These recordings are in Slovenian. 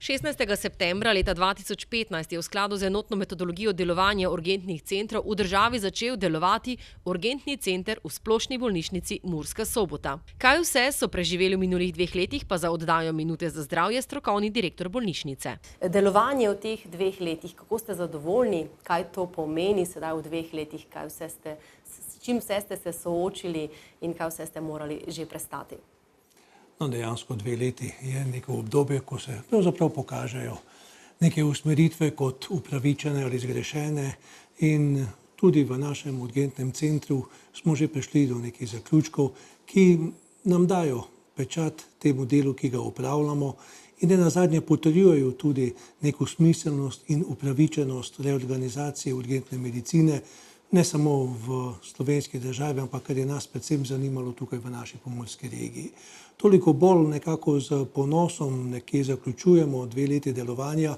16. septembra leta 2015 je v skladu z enotno metodologijo delovanja urgentnih centrov v državi začel delovati urgentni center v Splošni bolnišnici Murska Sobota. Kaj vse so preživeli v minulih 2 letih, pa za oddajo Minute za zdravje strokovni direktor bolnišnice. Delovanje v teh 2 letih, kako ste zadovoljni, kaj to pomeni sedaj v 2 letih, s čim vse ste se soočili in kaj vse ste morali že prestati? No, dejansko 2 leti je neko obdobje, ko se pravzaprav pokažejo neke usmeritve kot upravičene ali zgrešene in tudi v našem urgentnem centru smo že prišli do nekih zaključkov, ki nam dajo pečat temu delu, ki ga opravljamo in nenazadnje potrjujejo tudi neko smiselnost in upravičenost reorganizacije urgentne medicine, ne samo v slovenski državi, ampak kar je nas predvsem zanimalo tukaj v naši pomurski regiji. Toliko bolj nekako z ponosom nekje zaključujemo 2 leti delovanja,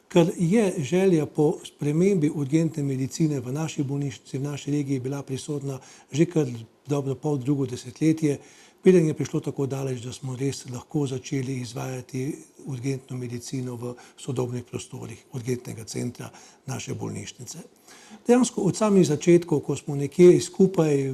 ker je želja po spremembi urgentne medicine v naši bolnišnici, v naši regiji bila prisotna že kar dobro poldrugo desetletje, preden je prišlo tako daleč, da smo res lahko začeli izvajati urgentno medicino v sodobnih prostorih urgentnega centra naše bolnišnice. Dejansko od samih začetkov, ko smo nekje skupaj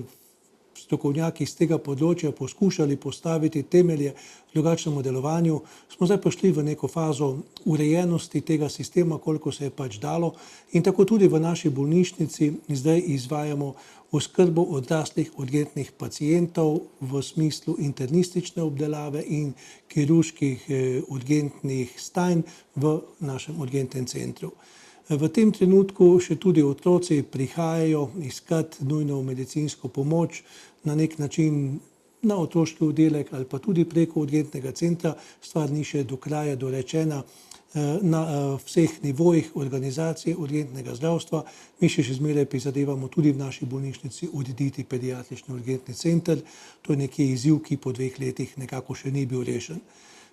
strokovnjaki iz tega področja poskušali postaviti temelje drugačnemu delovanju, smo zdaj prišli v neko fazo urejenosti tega sistema, koliko se je pač dalo, in tako tudi v naši bolnišnici zdaj izvajamo oskrbo odraslih urgentnih pacientov v smislu internistične obdelave in kirurških urgentnih stanj v našem urgentnem centru. V tem trenutku še tudi otroci prihajajo iskati nujno medicinsko pomoč, na nek način na otroški oddelek ali pa tudi preko urgentnega centra. Stvar ni še do kraja dorečena na vseh nivojih organizacije urgentnega zdravstva. Mi še zmeraj prizadevamo tudi v naši bolnišnici urediti pediatrični urgentni center. To je nekje izziv, ki po 2 letih nekako še ni bil rešen.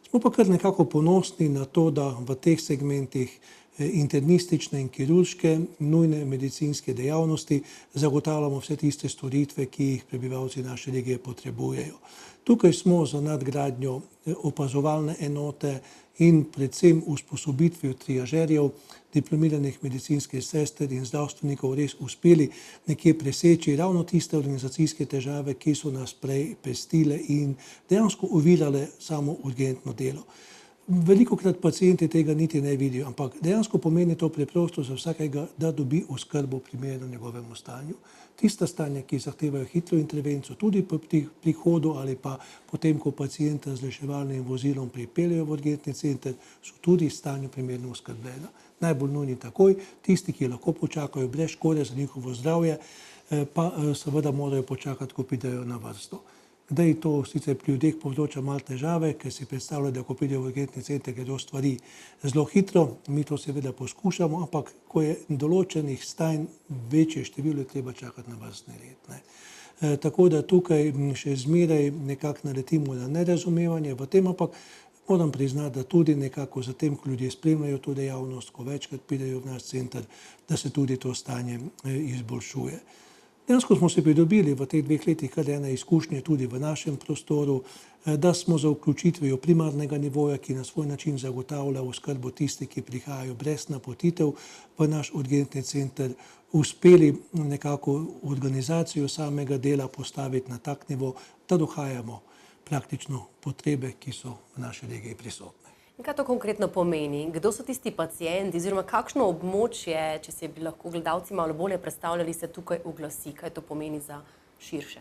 Smo pa kar nekako ponosni na to, da v teh segmentih internistične in kirurške nujne medicinske dejavnosti zagotavljamo vse tiste storitve, ki jih prebivalci naše regije potrebujejo. Tukaj smo za nadgradnjo opazovalne enote in predvsem usposobitvijo triažerjev, diplomiranih medicinskih sester in zdravstvenikov res uspeli nekje preseči ravno tiste organizacijske težave, ki so nas prej pestile in dejansko ovirale samo urgentno delo. Velikokrat pacienti tega niti ne vidijo, ampak dejansko pomeni to preprosto za vsakega, da dobi oskrbo primerno njegovemu stanju. Tista stanja, ki zahtevajo hitro intervencijo, tudi pri prihodu ali pa potem, ko pacienta z reševalnim vozilom pripeljejo v urgentni center, so tudi stanju primerno oskrbljena. Najbolj nujni takoj, tisti, ki lahko počakajo brez škode za njihovo zdravje, pa seveda morajo počakati, ko pridejo na vrsto. Zdaj to sicer pri ljudeh povzroča malo težave, ker si predstavljajo, da ko pridejo v urgentni center, gredo stvari zelo hitro. Mi to seveda poskušamo, ampak ko je določenih stanj večje število, je treba čakati na vrstni red. Tako da tukaj še zmeraj nekako naletimo na nerazumevanje v tem, ampak moram priznati, da tudi nekako zatem, ko ljudje spremljajo to dejavnost, ko večkrat pridejo v naš center, da se tudi to stanje izboljšuje. Dejansko smo se pridobili v teh 2 letih kar ene izkušnje tudi v našem prostoru, da smo za vključitvijo primarnega nivoja, ki na svoj način zagotavlja oskrbo tistih, ki prihajajo brez napotitev v naš urgentni center, uspeli nekako organizacijo samega dela postaviti na tak nivo, da dohajamo praktično potrebe, ki so v naši regiji prisotne. In kaj to konkretno pomeni? Kdo so tisti pacienti oziroma kakšno območje, če si bi lahko gledalci malo bolje predstavljali, se tukaj oglasi? Kaj to pomeni za širše?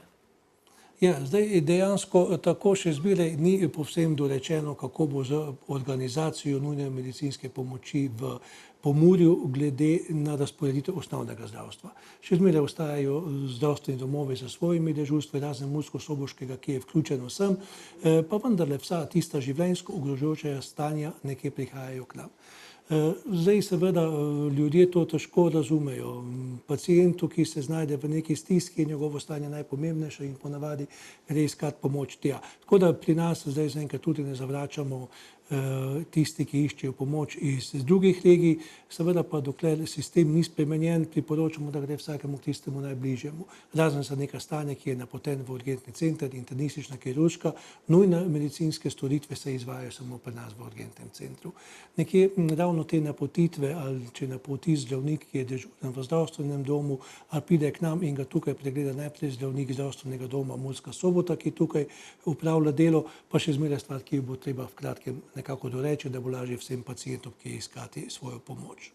Ja, zdaj dejansko tako še zmeraj ni povsem dorečeno, kako bo z organizacijo nujne medicinske pomoči v Pomurju glede na razporeditev osnovnega zdravstva. Še zmeraj ostajajo zdravstveni domovi za svojimi dežurstvi, razen murskosoboškega, ki je vključeno sem, pa vendarle vsa tista življenjsko ogrožajoča stanja nekje prihajajo k nam. Zdaj seveda ljudje to težko razumejo. Pacientu, ki se znajde v neki stiski, je njegovo stanje najpomembnejše in ponavadi gre iskati pomoč tja. Tako da pri nas zdaj zaenkrat tudi ne zavračamo tisti, ki iščejo pomoč iz drugih regij. Seveda pa, dokler sistem ni spremenjen, priporočamo, da gre vsakemu k tistemu najbližjemu. Razen za neka stanja, ki je napoten v urgentni center, internistična, kirurška, nujne medicinske storitve se izvajajo samo pri nas v urgentnem centru. Nekje ravno te napotitve, ali če napoti zdravnik, ki je dežuren v zdravstvenem domu, ali pride k nam in ga tukaj pregleda najprej zdravnik zdravstvenega doma Murska Sobota, ki tukaj upravlja delo, pa še zmeraj stvar, ki bo treba v kratkem nekako doreči, da bo lažje vsem pacientom, ki iskati svojo pomoč.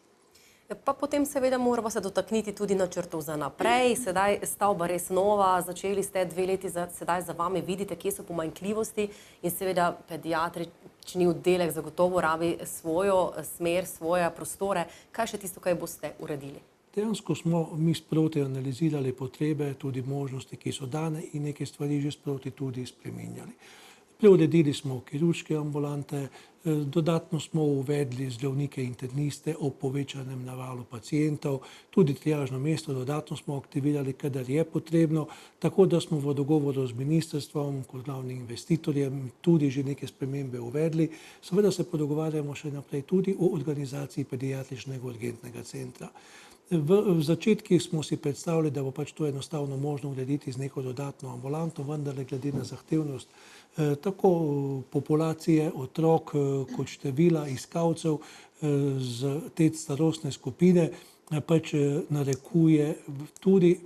Pa potem seveda moramo se dotakniti tudi načrtov za naprej. Sedaj stavba res nova, začeli ste 2 leti, sedaj za vami vidite, kje so pomanjkljivosti in seveda pediatrični oddelek zagotovo rabi svojo smer, svoje prostore. Kaj še tisto, kaj boste uredili? Dejansko smo mi sproti analizirali potrebe, tudi možnosti, ki so dane in neke stvari že sproti tudi spreminjali. Preuredili smo kirurške ambulante, dodatno smo uvedli zdravnike interniste ob povečanem navalu pacientov, tudi triažno mesto dodatno smo aktivirali, kadar je potrebno, tako da smo v dogovoru z ministrstvom kot glavnim investitorjem tudi že neke spremembe uvedli. Seveda se podogovarjamo še naprej tudi o organizaciji pediatričnega urgentnega centra. V začetku smo si predstavljali, da bo pač to enostavno možno urediti z neko dodatno ambulanto, vendar glede na zahtevnost tako populacije otrok kot števila iskalcev z te starostne skupine pač narekuje tudi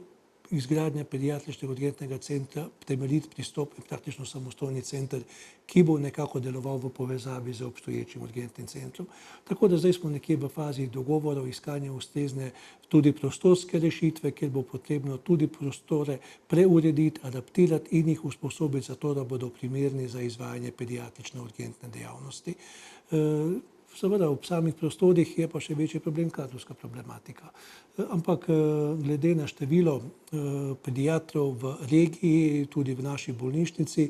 izgradnja pediatričnega urgentnega centra, temeljit pristop in praktično samostojni center, ki bo nekako deloval v povezavi z obstoječim urgentnim centrom. Tako da zdaj smo nekje v fazi dogovorov, iskanja ustrezne tudi prostorske rešitve, kjer bo potrebno tudi prostore preurediti, adaptirati in jih usposobiti za to, da bodo primerni za izvajanje pediatrične urgentne dejavnosti. Seveda ob samih prostorih je pa še večji problem kadrovska problematika. Ampak glede na število pediatrov v regiji, tudi v naši bolnišnici,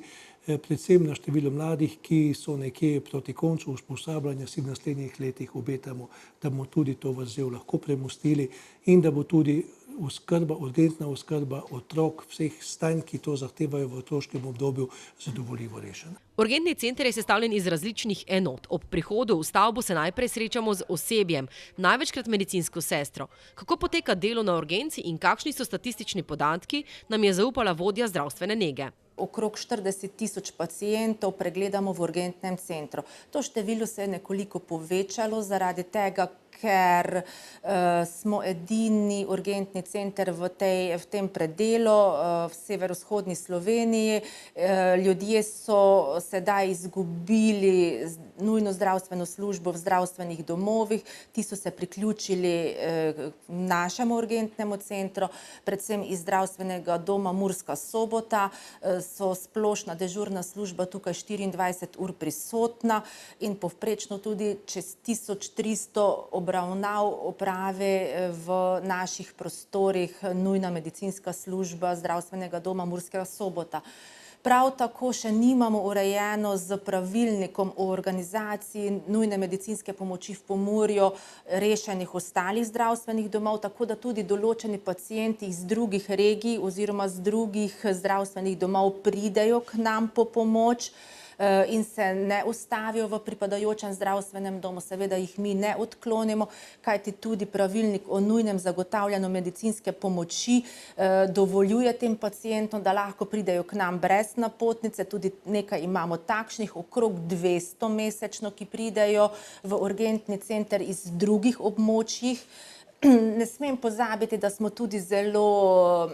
predvsem na število mladih, ki so nekje proti koncu usposabljanja, si v naslednjih letih obetamo, da bomo tudi to vrzel lahko premostili in da bo tudi oskrba, urgentna oskrba otrok vseh stanj, ki to zahtevajo v otroškem obdobju, zadovoljivo rešena. Urgentni center je sestavljen iz različnih enot. Ob prihodu v stavbo se najprej srečamo z osebjem, največkrat medicinsko sestro. Kako poteka delo na urgenci in kakšni so statistični podatki, nam je zaupala vodja zdravstvene nege. Okrog 40.000 pacientov pregledamo v urgentnem centru. To število se je nekoliko povečalo zaradi tega, ker smo edini urgentni center v tem predelu, v severovzhodni Sloveniji. Ljudje so sedaj izgubili nujno zdravstveno službo v zdravstvenih domovih, ti so se priključili našemu urgentnemu centru, predvsem iz zdravstvenega doma Murska Sobota, so splošna dežurna služba tukaj 24 ur prisotna in povprečno tudi čez 1300 obravnav oprave v naših prostorih nujna medicinska služba zdravstvenega doma Murska Sobota. Prav tako še nimamo urejeno z pravilnikom o organizaciji nujne medicinske pomoči v Pomurju rešenih ostalih zdravstvenih domov, tako da tudi določeni pacienti iz drugih regij oziroma z drugih zdravstvenih domov pridejo k nam po pomoč in se ne ustavijo v pripadajočem zdravstvenem domu. Seveda jih mi ne odklonimo, kajti tudi pravilnik o nujnem zagotavljanju medicinske pomoči dovoljuje tem pacientom, da lahko pridejo k nam brez napotnice. Tudi nekaj imamo takšnih, okrog 200 mesečno, ki pridejo v urgentni center iz drugih območjih. Ne smem pozabiti, da smo tudi zelo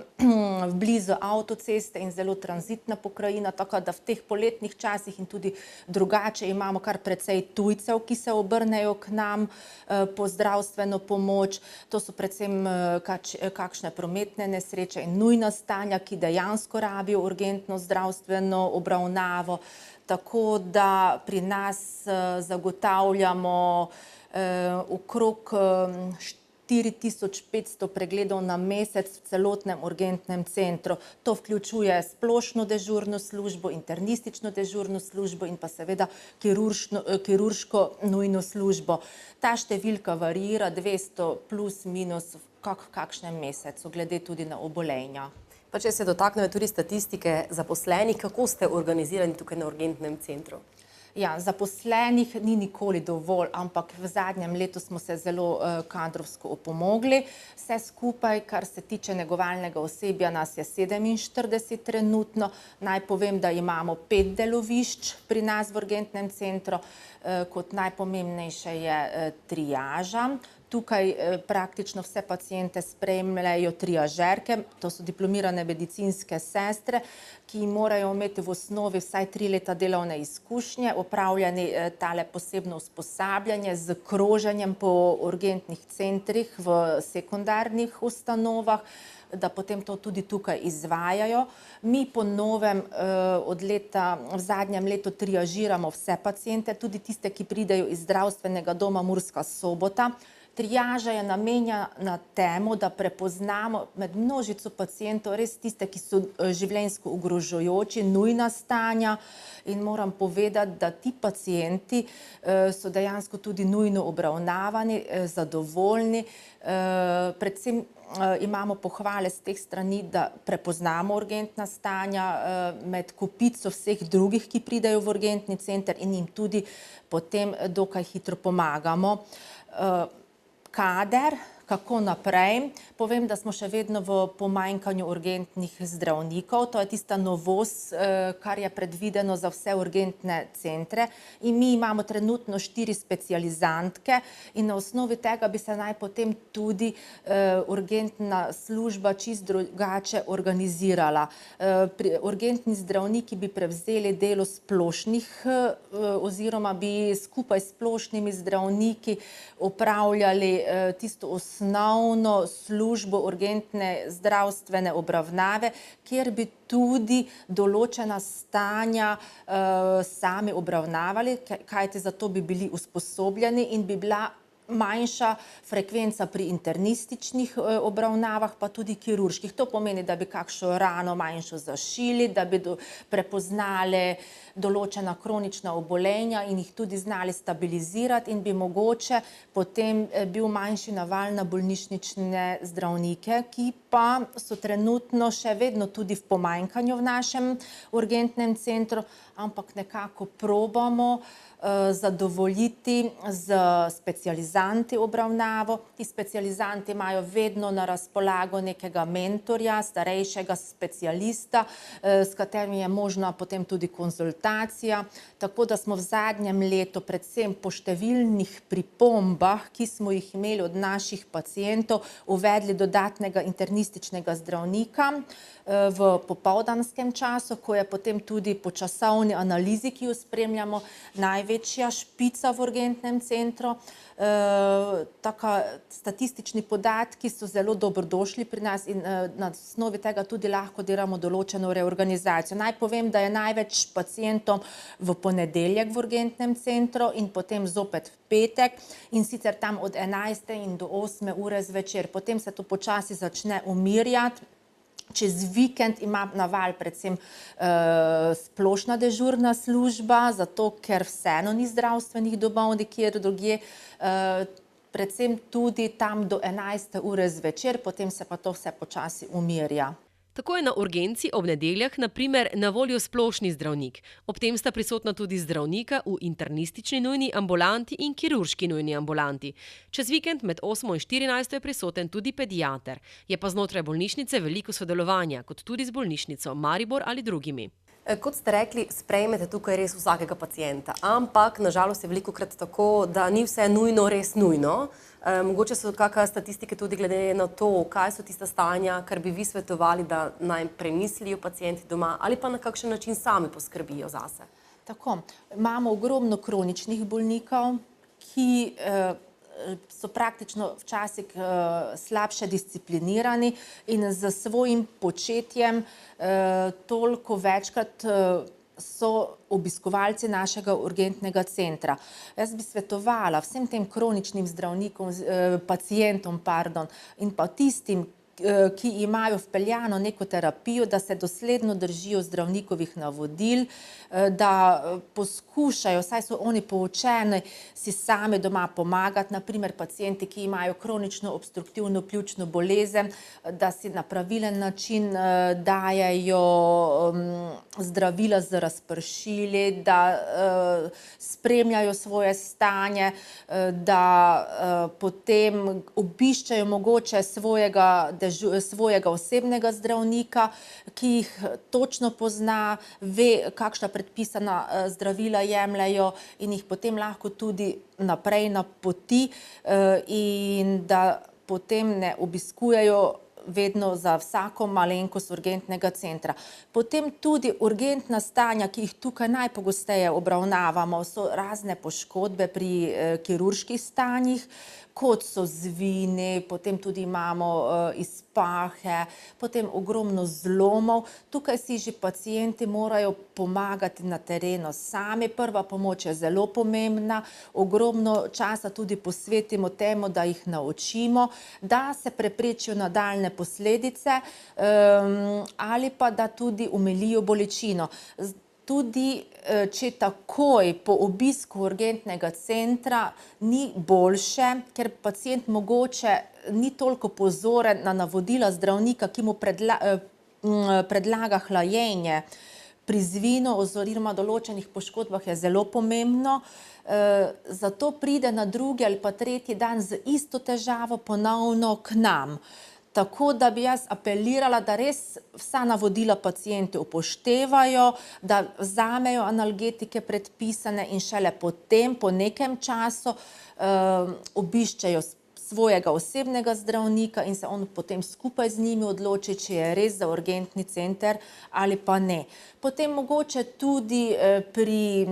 blizu avtoceste in zelo tranzitna pokrajina, tako da v teh poletnih časih in tudi drugače imamo kar precej tujcev, ki se obrnejo k nam po zdravstveno pomoč. To so predvsem kakšne prometne nesreče in nujna stanja, ki dejansko rabijo urgentno zdravstveno obravnavo. Tako da pri nas zagotavljamo okrog 4500 pregledov na mesec v celotnem urgentnem centru. To vključuje splošno dežurno službo, internistično dežurno službo in pa seveda kirurško nujno službo. Ta številka variira 200 plus minus v kakšnem mesecu, glede tudi na obolenja. Pa če se dotaknejo tudi statistike zaposlenih, kako ste organizirani tukaj na urgentnem centru? Ja, zaposlenih ni nikoli dovolj, ampak v zadnjem letu smo se zelo kadrovsko opomogli. Vse skupaj, kar se tiče negovalnega osebja, nas je 47 trenutno. Naj povem, da imamo 5 delovišč pri nas v urgentnem centru. Kot najpomembnejše je triaža. Tukaj praktično vse paciente spremljajo triažerke, to so diplomirane medicinske sestre, ki morajo imeti v osnovi vsaj 3 leta delovne izkušnje, opravljeni tale posebno usposabljanje z kroženjem po urgentnih centrih v sekundarnih ustanovah, da potem to tudi tukaj izvajajo. Mi po novem v zadnjem letu triažiramo vse paciente, tudi tiste, ki pridejo iz zdravstvenega doma Murska Sobota. Triaža je namenjena temu, da prepoznamo med množico pacientov res tiste, ki so življenjsko ogrožajoči, nujna stanja, in moram povedati, da ti pacienti so dejansko tudi nujno obravnavani, zadovoljni. Predvsem imamo pohvale z teh strani, da prepoznamo urgentna stanja med kopico vseh drugih, ki pridejo v urgentni center, in jim tudi potem dokaj hitro pomagamo. Kader, kako naprej? Povem, da smo še vedno v pomanjkanju urgentnih zdravnikov. To je tista novost, kar je predvideno za vse urgentne centre. In mi imamo trenutno 4 specializantke in na osnovi tega bi se naj potem tudi urgentna služba čisto drugače organizirala. Urgentni zdravniki bi prevzeli delo splošnih oziroma bi skupaj s splošnimi zdravniki opravljali tisto osnovno službo urgentne zdravstvene obravnave, kjer bi tudi določena stanja sami obravnavali, kajti za to bi bili usposobljeni in bi bila manjša frekvenca pri internističnih obravnavah, pa tudi kirurških. To pomeni, da bi kakšno rano manjšo zašili, da bi prepoznali določena kronična obolenja in jih tudi znali stabilizirati in bi mogoče potem bil manjši naval na bolnišnične zdravnike, ki pa so trenutno še vedno tudi v pomanjkanju v našem urgentnem centru, ampak nekako probamo zadovoljiti z specializanti obravnavo. Ti specializanti imajo vedno na razpolago nekega mentorja, starejšega specialista, s katerim je možna potem tudi konzultacija. Tako da smo v zadnjem letu predvsem po številnih pripombah, ki smo jih imeli od naših pacientov, uvedli dodatnega internističnega zdravnika v popoldanskem času, ko je potem tudi po časovni analizi, ki jo spremljamo, največja špica v urgentnem centru. Statistični podatki so zelo dobrodošli pri nas in na osnovi tega tudi lahko delamo določeno reorganizacijo. Naj povem, da je največ pacientov v ponedeljek v urgentnem centru in potem zopet v petek, in sicer tam od 11. in do 8. ure zvečer. Potem se to počasi začne umirjati. Čez vikend ima naval predvsem splošna dežurna služba, zato ker vseeno ni zdravstvenih domov nikjer drugje, predvsem tudi tam do 11. ure zvečer, potem se pa to vse počasi umirja. Tako je na urgenci ob nedeljah na primer na voljo splošni zdravnik. Ob tem sta prisotna tudi zdravnika v internistični nujni ambulanti in kirurški nujni ambulanti. Čez vikend med 8. in 14. je prisoten tudi pediater. Je pa znotraj bolnišnice veliko sodelovanja, kot tudi z bolnišnico Maribor ali drugimi. Kot ste rekli, sprejmete tukaj res vsakega pacienta, ampak nažalost je velikokrat tako, da ni vse nujno res nujno. Mogoče so kakšne statistike tudi glede na to, kaj so tista stanja, kar bi vi svetovali, da naj premislijo pacienti doma ali pa na kakšen način sami poskrbijo zase. Tako, imamo ogromno kroničnih bolnikov, ki so praktično včasih slabše disciplinirani in z svojim početjem toliko večkrat so obiskovalci našega urgentnega centra. Jaz bi svetovala vsem tem kroničnim zdravnikom, pacientom, in pa tistim, ki imajo vpeljano neko terapijo, da se dosledno držijo zdravnikovih navodil, da poskušajo, saj so oni poučeni, si sami doma pomagati, naprimer pacienti, ki imajo kronično obstruktivno pljučno bolezen, da si na pravilen način dajejo zdravila z razpršili, da spremljajo svoje stanje, da potem obiščejo mogoče svojega osebnega zdravnika, ki jih točno pozna, ve, kakšna predpisana zdravila jemljajo in jih potem lahko tudi naprej napoti in da potem ne obiskujejo vedno za vsako malenkost urgentnega centra. Potem tudi urgentna stanja, ki jih tukaj najpogosteje obravnavamo, so razne poškodbe pri kirurških stanjih, kot so zvini, potem tudi imamo izpahe, potem ogromno zlomov. Tukaj si že pacienti morajo pomagati na terenu sami. Prva pomoč je zelo pomembna, ogromno časa tudi posvetimo temu, da jih naučimo, da se preprečijo nadaljnje posledice ali pa da tudi omilijo bolečino. Tudi če takoj po obisku urgentnega centra ni boljše, ker pacient mogoče ni toliko pozoren na navodila zdravnika, ki mu predlaga hlajenje pri zvinu oziroma določenih poškodbah, je zelo pomembno. Zato pride na drugi ali pa tretji dan z isto težavo ponovno k nam. Tako da bi jaz apelirala, da res vsa navodila pacienti upoštevajo, da vzamejo analgetike predpisane in šele potem, po nekem času, obiščejo svojega osebnega zdravnika in se on potem skupaj z njimi odloči, če je res za urgentni center ali pa ne. Potem mogoče tudi pri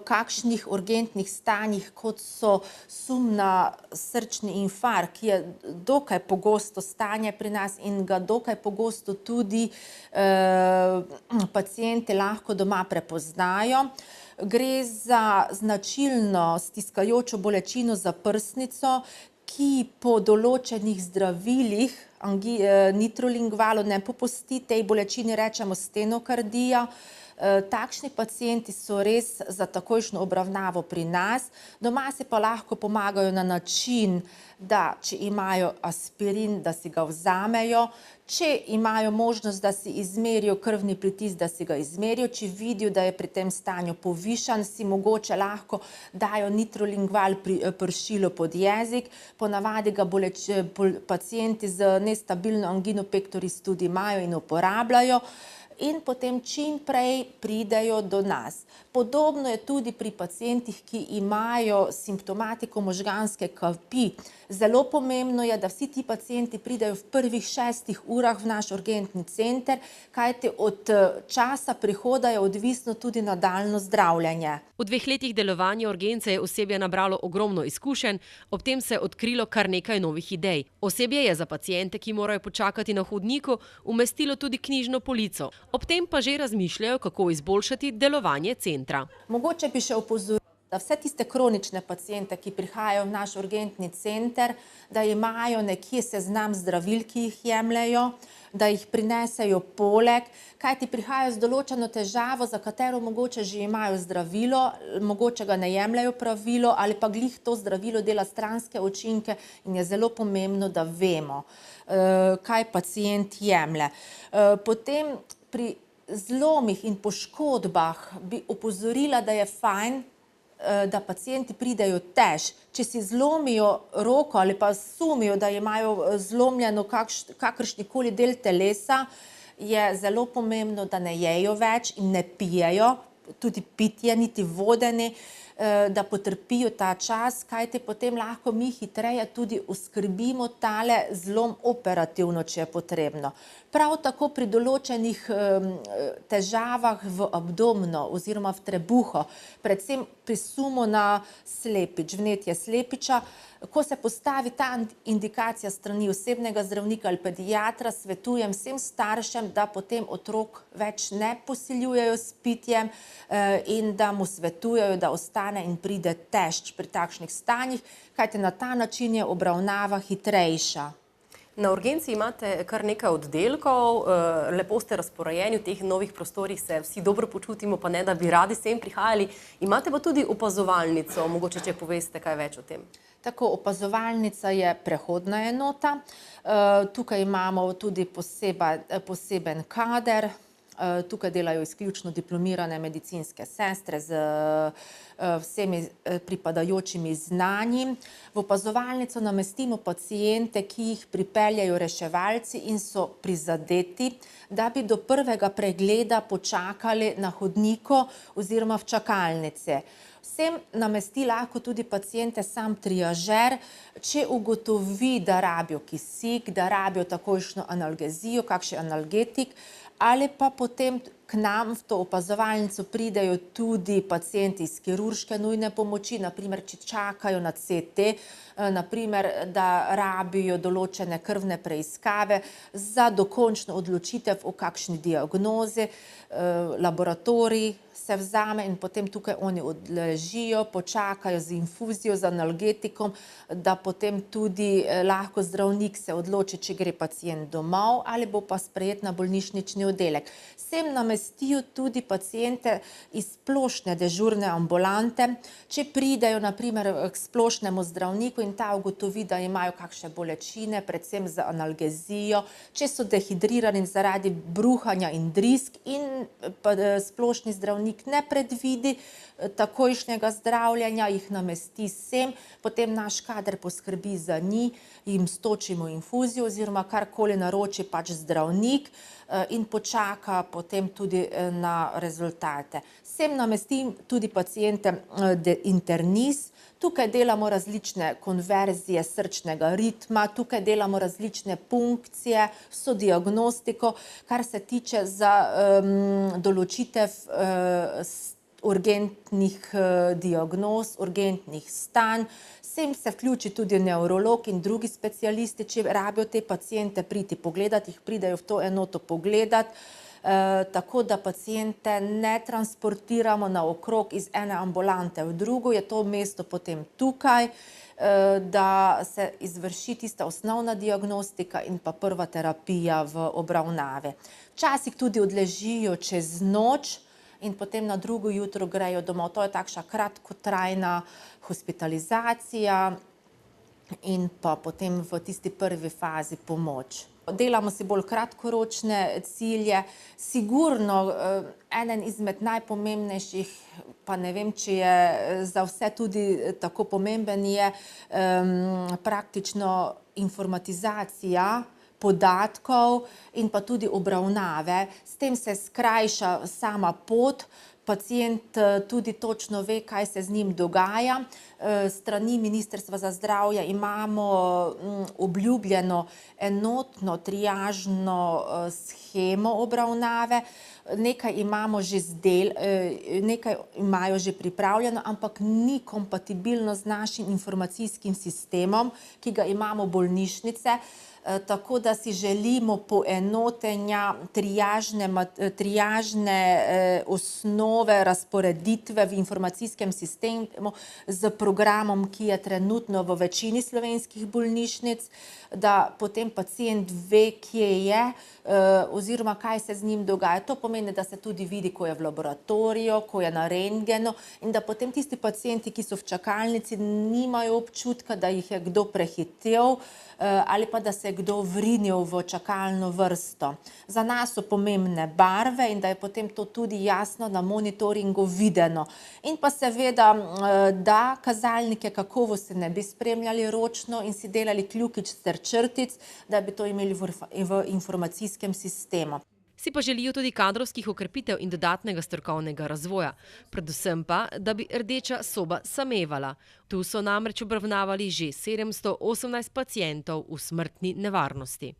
kakšnih urgentnih stanjih, kot so sum na srčni infarkt, ki je dokaj pogosto stanje pri nas in ga dokaj pogosto tudi pacienti lahko doma prepoznajo. Gre za značilno stiskajočo bolečino za prsnico, ki po določenih zdravilih, nitrolingvalu, ne popusti, tej bolečini rečemo stenokardija. Takšni pacienti so res za takojšnjo obravnavo pri nas. Doma si pa lahko pomagajo na način, da če imajo aspirin, da si ga vzamejo, če imajo možnost, da si izmerijo krvni pritisk, da si ga izmerijo, če vidijo, da je pri tem stanju povišan, si mogoče lahko dajo nitrolingval pršilo pod jezik. Ponavadi ga pacienti z nestabilno angino pectoris tudi imajo in uporabljajo. In potem čim prej pridejo do nas. Podobno je tudi pri pacientih, ki imajo simptomatiko možganske kapi. Zelo pomembno je, da vsi ti pacienti pridejo v prvih 6 urah v naš urgentni center, kajti od časa prihoda je odvisno tudi nadaljnje zdravljenje. V 2 letih delovanja urgence je osebje nabralo ogromno izkušenj, ob tem se je odkrilo kar nekaj novih idej. Osebje je za paciente, ki morajo počakati na hodniku, umestilo tudi knjižno polico. Ob tem pa že razmišljajo, kako izboljšati delovanje centra. Mogoče bi še opozorila, da vse tiste kronične paciente, ki prihajajo v naš urgentni center, da imajo nekje seznam zdravil, ki jih jemljajo, da jih prinesejo poleg, kajti prihajajo z določeno težavo, za katero mogoče že imajo zdravilo, mogoče ga ne jemljajo pravilo ali pa glih to zdravilo dela stranske učinke in je zelo pomembno, da vemo, kaj pacient jemlje. Potem pri zlomih in poškodbah bi opozorila, da je fajn, da pacienti pridejo tež. Če si zlomijo roko ali pa sumijo, da imajo zlomljeno kakršnikoli del telesa, je zelo pomembno, da ne jejo več in ne pijejo, tudi pitje, niti vode ne, da potrpijo ta čas, kajti potem lahko mi hitreje tudi oskrbimo tale zlom operativno, če je potrebno. Prav tako pri določenih težavah v abdomnu oziroma v trebuhu, predvsem pri sumu na slepič, vnetje slepiča, ko se postavi ta indikacija strani osebnega zdravnika ali pediatra, svetujem vsem staršem, da potem otrok več ne posiljujejo s pitjem in da mu svetujejo, da ostane in pride tež pri takšnih stanjih, kajti na ta način je obravnava hitrejša. Na urgenci imate kar nekaj oddelkov, lepo ste razporejeni v teh novih prostorih, se vsi dobro počutimo, pa ne, da bi radi sem prihajali. Imate pa tudi opazovalnico, mogoče če poveste kaj več o tem. Tako, opazovalnica je prehodna enota. Tukaj imamo tudi poseben kader. Tukaj delajo izključno diplomirane medicinske sestre z vsemi pripadajočimi znanji. V opazovalnico namestimo paciente, ki jih pripeljejo reševalci in so prizadeti, da bi do prvega pregleda počakali na hodniku oziroma v čakalnici. Vsem namesti lahko tudi paciente sam triažer, če ugotovi, da rabijo kisik, da rabijo takojšnjo analgezijo, kakšen analgetik, ali pa potem k nam v to opazovalnico pridejo tudi pacienti iz kirurške nujne pomoči, naprimer, če čakajo na CT, naprimer, da rabijo določene krvne preiskave za dokončno odločitev o kakšni diagnozi, laboratorij se vzame in potem tukaj oni odležijo, počakajo z infuzijo, z analgetikom, da potem tudi lahko zdravnik se odloči, če gre pacient domov ali bo pa sprejet na bolnišnični oddelek. Sem namestijo tudi paciente iz splošne dežurne ambulante, če pridejo naprimer k splošnemu zdravniku in ta ugotovi, da imajo kakšne bolečine, predvsem za analgezijo, če so dehidrirani zaradi bruhanja in drisk in splošni zdravnik ne predvidi takojšnjega zdravljenja, jih namesti sem, potem naš kader poskrbi za njih, jim stočimo infuzijo oziroma karkoli naroči pač zdravnik in počaka potem tudi na rezultate. Sem namestim tudi paciente internis. Tukaj delamo različne konverzije srčnega ritma, tukaj delamo različne punkcije, vso diagnostiko, kar se tiče za določitev urgentnih diagnoz, urgentnih stanj. Sem se vključi tudi nevrolog in drugi specialisti, če rabijo te paciente priti pogledati, jih pridejo v to enoto pogledati. Tako da paciente ne transportiramo naokrog iz ene ambulante v drugo, je to mesto potem tukaj, da se izvrši tista osnovna diagnostika in pa prva terapija v obravnavi. Včasih tudi odležijo čez noč in potem na drugo jutro grejo domov. To je takšna kratkotrajna hospitalizacija in pa potem v tisti prvi fazi pomoč. Delamo si bolj kratkoročne cilje. Sigurno eden izmed najpomembnejših, pa ne vem, če je za vse tudi tako pomemben, je praktično informatizacija podatkov in pa tudi obravnave. S tem se skrajša sama pot. Pacient tudi točno ve, kaj se z njim dogaja. Strani Ministrstva za zdravje imamo obljubljeno enotno triažno shemo obravnave. Nekaj imajo že pripravljeno, ampak ni kompatibilno z našim informacijskim sistemom, ki ga imamo bolnišnice. Tako da si želimo poenotenja triažne osnove razporeditve v informacijskem sistemu z programom, ki je trenutno v večini slovenskih bolnišnic, da potem pacient ve, kje je oziroma kaj se z njim dogaja. To pomeni, da se tudi vidi, ko je v laboratoriju, ko je na rentgenu in da potem tisti pacienti, ki so v čakalnici, nimajo občutka, da jih je kdo prehitel ali pa da se je kdo vrinil v čakalno vrsto. Za nas so pomembne barve in da je potem to tudi jasno na monitoringu videno. In pa seveda, da kazalnike kakovosti ne bi spremljali ročno in si delali kljukič ter črtic, da bi to imeli v informacijskem sistemu. Si pa želijo tudi kadrovskih okrepitev in dodatnega strokovnega razvoja, predvsem pa, da bi rdeča soba samevala. Tu so namreč obravnavali že 718 pacientov v smrtni nevarnosti.